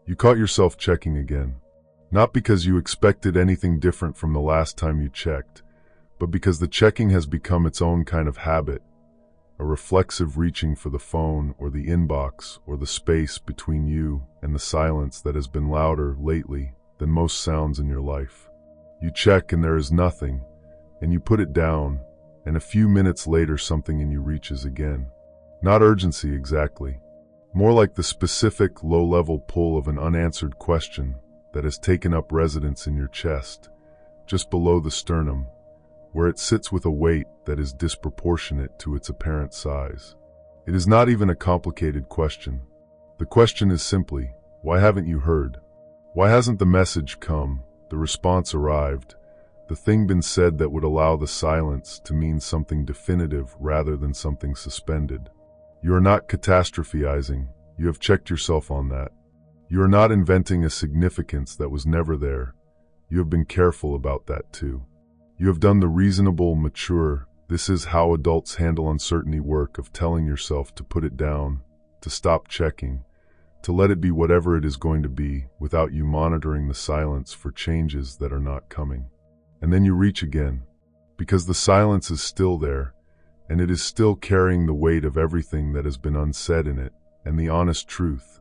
You caught yourself checking again. Not because you expected anything different from the last time you checked, but because the checking has become its own kind of habit, a reflexive reaching for the phone or the inbox or the space between you and the silence that has been louder lately than most sounds in your life. You check and there is nothing, and you put it down, and a few minutes later something in you reaches again. Not urgency exactly, more like the specific low-level pull of an unanswered question that has taken up residence in your chest, just below the sternum, where it sits with a weight that is disproportionate to its apparent size. It is not even a complicated question. The question is simply, why haven't you heard? Why hasn't the message come, the response arrived, the thing been said that would allow the silence to mean something definitive rather than something suspended? You are not catastrophizing. You have checked yourself on that. You are not inventing a significance that was never there. You have been careful about that too. You have done the reasonable, mature, this is how adults handle uncertainty work of telling yourself to put it down, to stop checking, to let it be whatever it is going to be without you monitoring the silence for changes that are not coming. And then you reach again, because the silence is still there, and it is still carrying the weight of everything that has been unsaid in it, and the honest truth.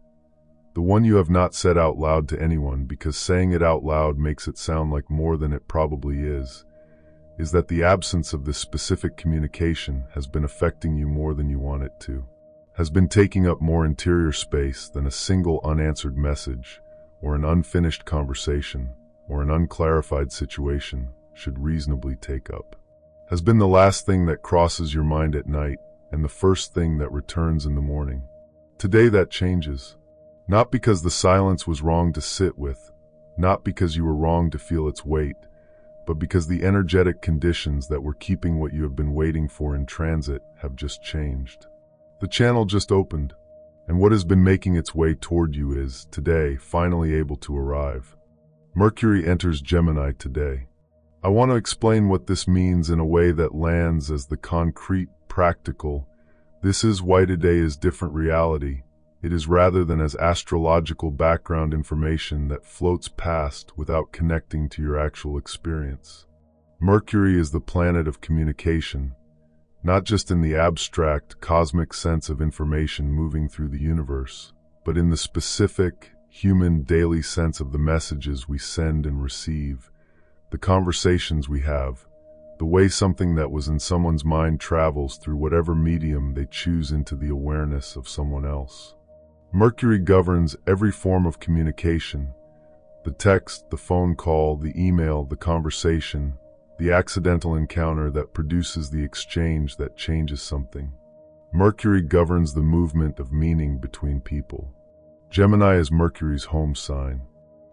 The one you have not said out loud to anyone because saying it out loud makes it sound like more than it probably is that the absence of this specific communication has been affecting you more than you want it to, has been taking up more interior space than a single unanswered message or an unfinished conversation or an unclarified situation should reasonably take up, has been the last thing that crosses your mind at night and the first thing that returns in the morning. Today that changes. Not because the silence was wrong to sit with, not because you were wrong to feel its weight, but because the energetic conditions that were keeping what you have been waiting for in transit have just changed. The channel just opened, and what has been making its way toward you is, today, finally able to arrive. Mercury enters Gemini today. I want to explain what this means in a way that lands as the concrete, practical, this is why today is different reality. It is rather than as astrological background information that floats past without connecting to your actual experience. Mercury is the planet of communication, not just in the abstract, cosmic sense of information moving through the universe, but in the specific, human, daily sense of the messages we send and receive, the conversations we have, the way something that was in someone's mind travels through whatever medium they choose into the awareness of someone else. Mercury governs every form of communication, the text, the phone call, the email, the conversation, the accidental encounter that produces the exchange that changes something. Mercury governs the movement of meaning between people. Gemini is Mercury's home sign.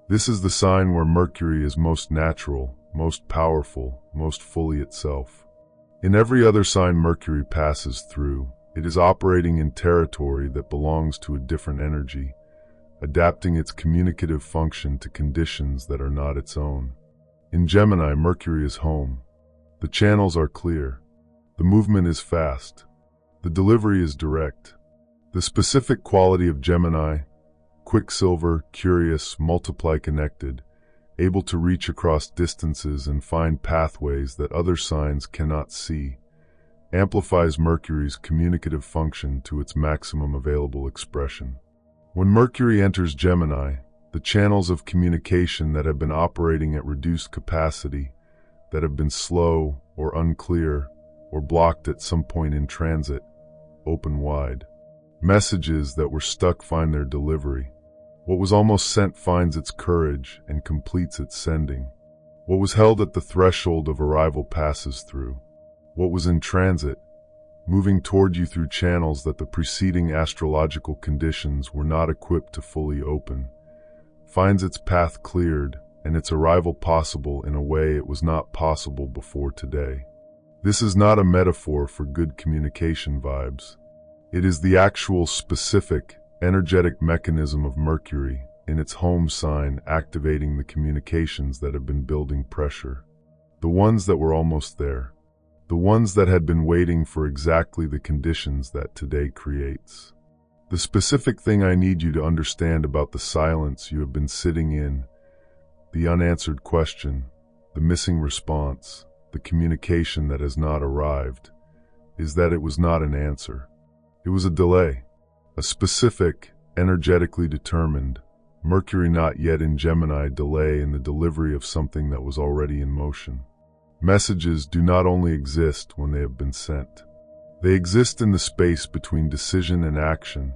This is the sign where Mercury is most natural, most powerful, most fully itself. In every other sign Mercury passes through, it is operating in territory that belongs to a different energy, adapting its communicative function to conditions that are not its own. In Gemini, Mercury is home. The channels are clear. The movement is fast. The delivery is direct. The specific quality of Gemini, quicksilver, curious, multiply connected, able to reach across distances and find pathways that other signs cannot see, amplifies Mercury's communicative function to its maximum available expression. When Mercury enters Gemini, the channels of communication that have been operating at reduced capacity, that have been slow or unclear or blocked at some point in transit, open wide. Messages that were stuck find their delivery. What was almost sent finds its courage and completes its sending. What was held at the threshold of arrival passes through. What was in transit, moving toward you through channels that the preceding astrological conditions were not equipped to fully open, finds its path cleared and its arrival possible in a way it was not possible before today. This is not a metaphor for good communication vibes. It is the actual specific, energetic mechanism of Mercury in its home sign activating the communications that have been building pressure. The ones that were almost there. The ones that had been waiting for exactly the conditions that today creates. The specific thing I need you to understand about the silence you have been sitting in, the unanswered question, the missing response, the communication that has not arrived, is that it was not an answer. It was a delay. A specific, energetically determined, Mercury not yet in Gemini delay in the delivery of something that was already in motion. Messages do not only exist when they have been sent. They exist in the space between decision and action,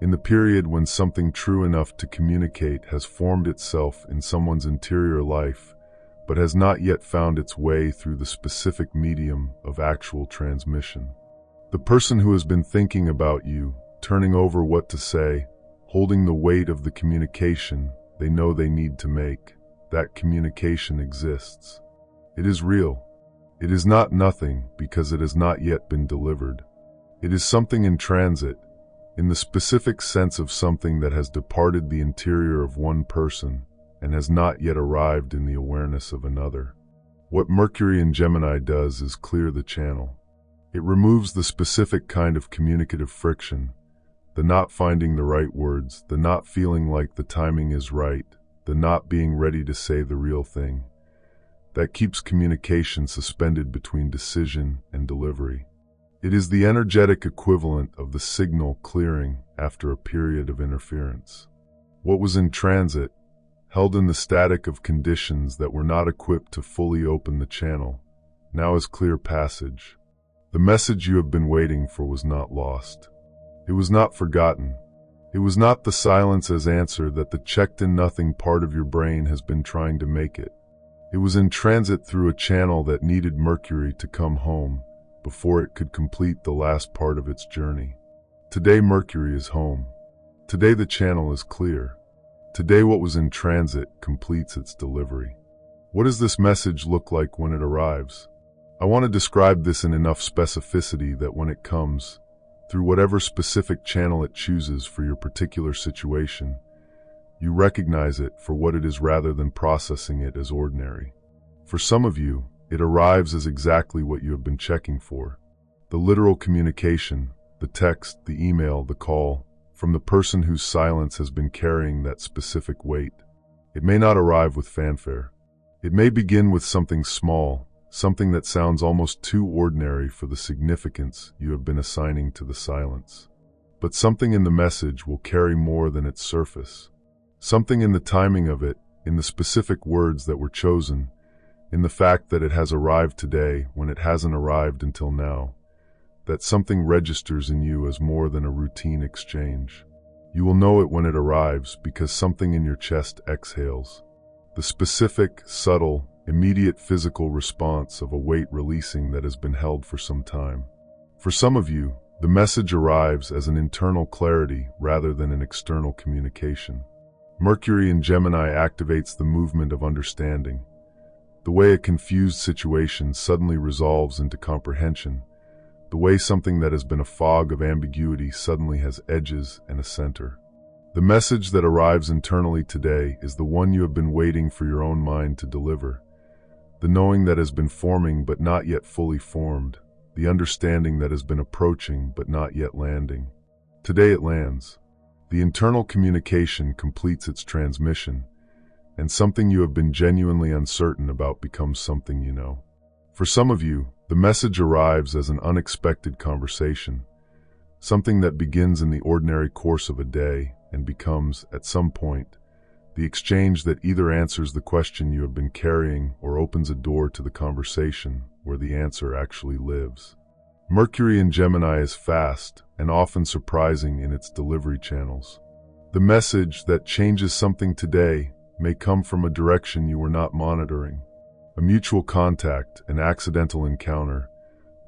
in the period when something true enough to communicate has formed itself in someone's interior life, but has not yet found its way through the specific medium of actual transmission. The person who has been thinking about you, turning over what to say, holding the weight of the communication they know they need to make, that communication exists. It is real. It is not nothing because it has not yet been delivered. It is something in transit, in the specific sense of something that has departed the interior of one person and has not yet arrived in the awareness of another. What Mercury in Gemini does is clear the channel. It removes the specific kind of communicative friction, the not finding the right words, the not feeling like the timing is right, the not being ready to say the real thing. That keeps communication suspended between decision and delivery. It is the energetic equivalent of the signal clearing after a period of interference. What was in transit, held in the static of conditions that were not equipped to fully open the channel, now is clear passage. The message you have been waiting for was not lost. It was not forgotten. It was not the silence as answer that the checked-in-nothing part of your brain has been trying to make it. It was in transit through a channel that needed Mercury to come home before it could complete the last part of its journey. Today Mercury is home. Today the channel is clear. Today what was in transit completes its delivery. What does this message look like when it arrives? I want to describe this in enough specificity that when it comes, through whatever specific channel it chooses for your particular situation, you recognize it for what it is rather than processing it as ordinary. For some of you, it arrives as exactly what you have been checking for. The literal communication, the text, the email, the call, from the person whose silence has been carrying that specific weight. It may not arrive with fanfare. It may begin with something small, something that sounds almost too ordinary for the significance you have been assigning to the silence. But something in the message will carry more than its surface. Something in the timing of it, in the specific words that were chosen, in the fact that it has arrived today when it hasn't arrived until now, that something registers in you as more than a routine exchange. You will know it when it arrives because something in your chest exhales. The specific, subtle, immediate physical response of a weight releasing that has been held for some time. For some of you, the message arrives as an internal clarity rather than an external communication. Mercury in Gemini activates the movement of understanding. The way a confused situation suddenly resolves into comprehension, the way something that has been a fog of ambiguity suddenly has edges and a center. The message that arrives internally today is the one you have been waiting for your own mind to deliver, the knowing that has been forming but not yet fully formed, the understanding that has been approaching but not yet landing. Today it lands. The internal communication completes its transmission, and something you have been genuinely uncertain about becomes something you know. For some of you, the message arrives as an unexpected conversation, something that begins in the ordinary course of a day and becomes, at some point, the exchange that either answers the question you have been carrying or opens a door to the conversation where the answer actually lives. Mercury in Gemini is fast and often surprising in its delivery channels. The message that changes something today may come from a direction you were not monitoring. A mutual contact, an accidental encounter,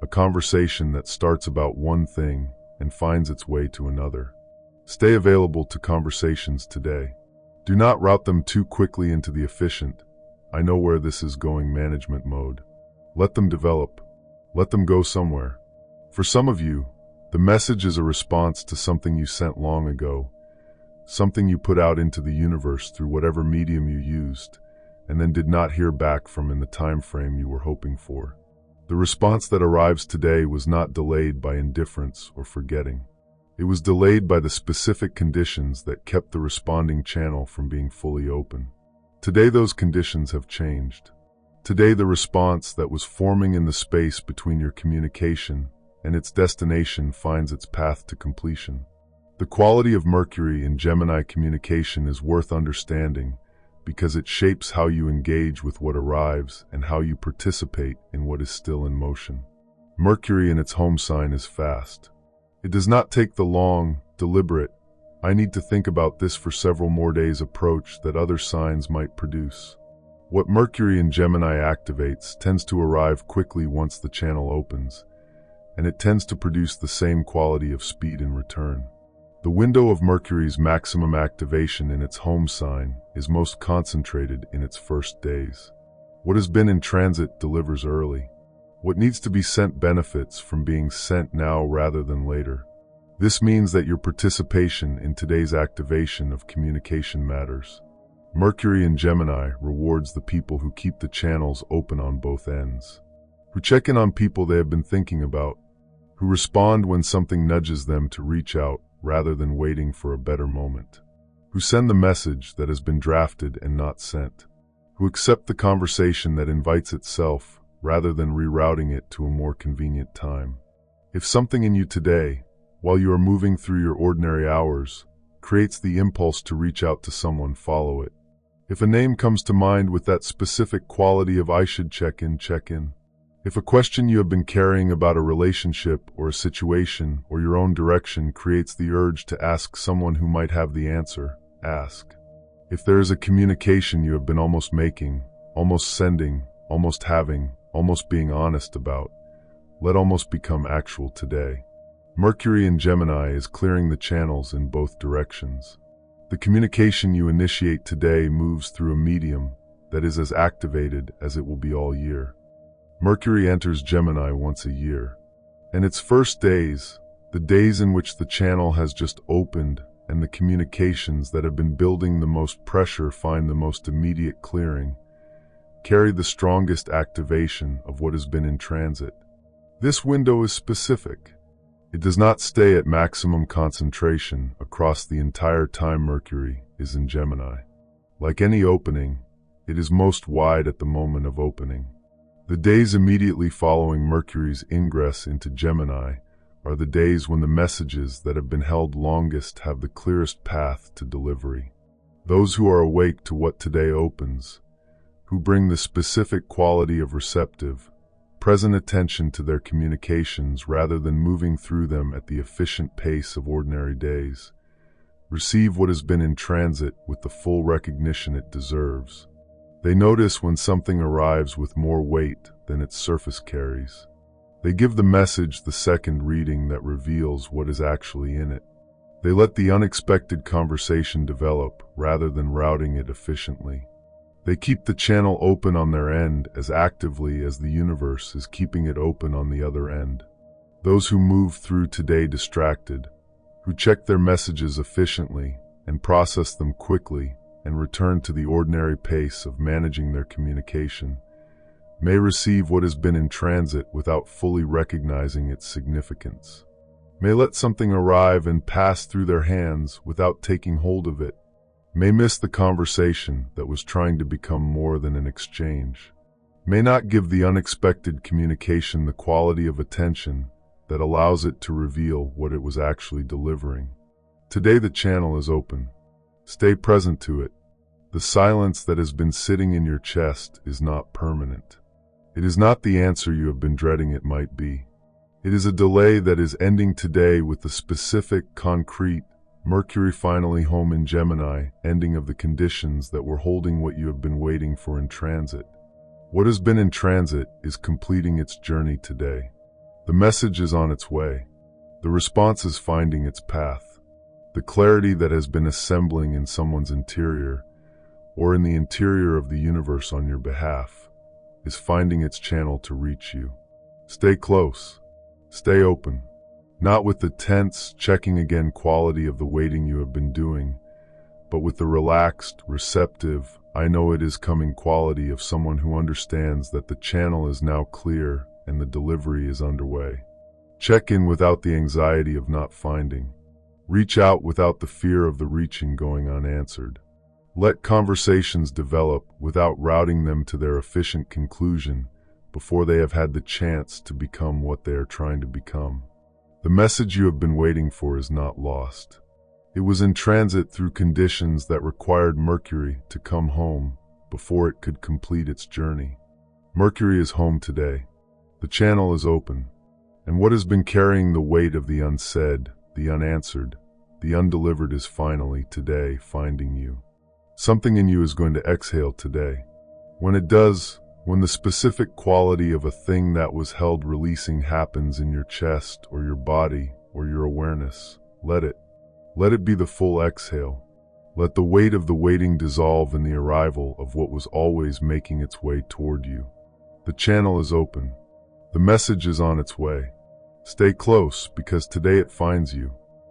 a conversation that starts about one thing and finds its way to another. Stay available to conversations today. Do not route them too quickly into the efficient, I know where this is going management mode. Let them develop. Let them go somewhere. For some of you, the message is a response to something you sent long ago, something you put out into the universe through whatever medium you used, and then did not hear back from in the time frame you were hoping for. The response that arrives today was not delayed by indifference or forgetting. It was delayed by the specific conditions that kept the responding channel from being fully open. Today those conditions have changed. Today the response that was forming in the space between your communication and its destination finds its path to completion. The quality of Mercury in Gemini communication is worth understanding because it shapes how you engage with what arrives and how you participate in what is still in motion. Mercury in its home sign is fast. It does not take the long, deliberate, I need to think about this for several more days approach that other signs might produce. What Mercury in Gemini activates tends to arrive quickly once the channel opens, and it tends to produce the same quality of speed in return. The window of Mercury's maximum activation in its home sign is most concentrated in its first days. What has been in transit delivers early. What needs to be sent benefits from being sent now rather than later. This means that your participation in today's activation of communication matters. Mercury in Gemini rewards the people who keep the channels open on both ends, who check in on people they have been thinking about, who respond when something nudges them to reach out rather than waiting for a better moment, who send the message that has been drafted and not sent, who accept the conversation that invites itself rather than rerouting it to a more convenient time. If something in you today, while you are moving through your ordinary hours, creates the impulse to reach out to someone, follow it. If a name comes to mind with that specific quality of I should check in, check in. If a question you have been carrying about a relationship or a situation or your own direction creates the urge to ask someone who might have the answer, ask. If there is a communication you have been almost making, almost sending, almost having, almost being honest about, let almost become actual today. Mercury in Gemini is clearing the channels in both directions. The communication you initiate today moves through a medium that is as activated as it will be all year. Mercury enters Gemini once a year, and its first days, the days in which the channel has just opened and the communications that have been building the most pressure find the most immediate clearing, carry the strongest activation of what has been in transit. This window is specific. It does not stay at maximum concentration across the entire time Mercury is in Gemini. Like any opening, it is most wide at the moment of opening. The days immediately following Mercury's ingress into Gemini are the days when the messages that have been held longest have the clearest path to delivery. Those who are awake to what today opens, who bring the specific quality of receptive, present attention to their communications rather than moving through them at the efficient pace of ordinary days, receive what has been in transit with the full recognition it deserves. They notice when something arrives with more weight than its surface carries. They give the message the second reading that reveals what is actually in it. They let the unexpected conversation develop rather than routing it efficiently. They keep the channel open on their end as actively as the universe is keeping it open on the other end. Those who move through today distracted, who check their messages efficiently and process them quickly and return to the ordinary pace of managing their communication, may receive what has been in transit without fully recognizing its significance, may let something arrive and pass through their hands without taking hold of it, may miss the conversation that was trying to become more than an exchange, may not give the unexpected communication the quality of attention that allows it to reveal what it was actually delivering. Today the channel is open. Stay present to it. The silence that has been sitting in your chest is not permanent. It is not the answer you have been dreading it might be. It is a delay that is ending today with the specific, concrete, Mercury finally home in Gemini, ending of the conditions that were holding what you have been waiting for in transit. What has been in transit is completing its journey today. The message is on its way. The response is finding its path. The clarity that has been assembling in someone's interior, or in the interior of the universe on your behalf, is finding its channel to reach you. Stay close. Stay open. Not with the tense, checking again quality of the waiting you have been doing, but with the relaxed, receptive, I know it is coming quality of someone who understands that the channel is now clear and the delivery is underway. Check in without the anxiety of not finding. Reach out without the fear of the reaching going unanswered. Let conversations develop without routing them to their efficient conclusion before they have had the chance to become what they are trying to become. The message you have been waiting for is not lost. It was in transit through conditions that required Mercury to come home before it could complete its journey. Mercury is home today. The channel is open, and what has been carrying the weight of the unsaid, the unanswered, the undelivered is finally, today, finding you. Something in you is going to exhale today. When it does, when the specific quality of a thing that was held releasing happens in your chest or your body or your awareness, let it be the full exhale. Let the weight of the waiting dissolve in the arrival of what was always making its way toward you. The channel is open. The message is on its way. Stay close, because today it finds you.